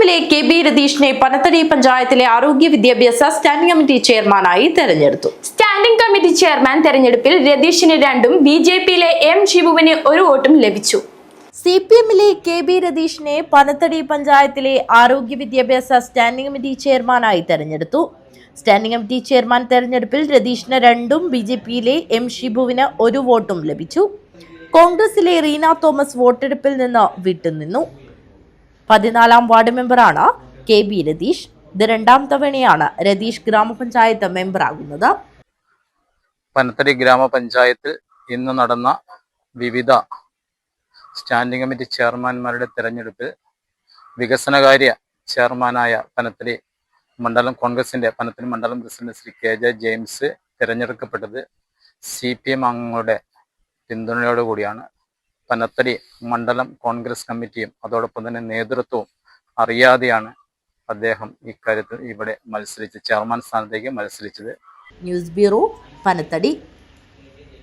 CPM-ലെ KB രതീഷിനെ Panathady പഞ്ചായത്തിലെ ആരോഗ്യ വിദ്യാഭ്യാസ സ്റ്റാൻഡിംഗ് കമ്മിറ്റി ചെയർമാനായി തെരഞ്ഞെടുത്തു. സ്റ്റാൻഡിംഗ് കമ്മിറ്റി ചെയർമാൻ തെരഞ്ഞെടുപ്പിൽ രതീഷിന് 2ഉം BJP-യിലെ M ഷിബുവിന് 1 വോട്ടും ലഭിച്ചു. CPM-ലെ KB രതീഷിനെ പനത്തടി പഞ്ചായത്തിലെ ആരോഗ്യ വിദ്യാഭ്യാസ സ്റ്റാൻഡിംഗ് കമ്മിറ്റി ചെയർമാനായി തെരഞ്ഞെടുത്തു. സ്റ്റാൻഡിംഗ് കമ്മിറ്റി ചെയർമാൻ തെരഞ്ഞെടുപ്പിൽ രതീഷിന് 2ഉം BJP-യിലെ M ഷിബുവിന് 1 വോട്ടും ലഭിച്ചു. കോൺഗ്രസിലെ റീന തോമസ് വോട്ടെടുപ്പിൽ നിന്ന് വിട്ടുനിന്നു. 14ാം വാർഡ് മെമ്പറാണ് KB രതീഷ്. ഇത് 2ാം തവണയാണ് രതീഷ് ഗ്രാമപഞ്ചായത്ത് മെമ്പറാകുന്നത്. പനത്തടി ഗ്രാമപഞ്ചായത്തിൽ ഇന്ന് നടന്ന വിവിധ സ്റ്റാൻഡിംഗ് കമ്മിറ്റി ചെയർമാൻമാരുടെ തെരഞ്ഞെടുപ്പിൽ വികസനകാര്യ ചെയർമാനായ പനത്തടി മണ്ഡലം കോൺഗ്രസിന്റെ പനത്തടി മണ്ഡലം പ്രസിഡന്റ് ശ്രീ KJ ജെയിംസ് തിരഞ്ഞെടുക്കപ്പെട്ടത് CPM അംഗങ്ങളുടെ പിന്തുണയോടുകൂടിയാണ്. പനത്തടി മണ്ഡലം കോൺഗ്രസ് കമ്മിറ്റിയും അതോടൊപ്പം തന്നെ നേതൃത്വവും അറിയാതെയാണ് അദ്ദേഹം ഇക്കാര്യത്തിൽ ഇവിടെ ചെയർമാൻ സ്ഥാനത്തേക്ക് മത്സരിച്ചത്. News bureau, Panathady.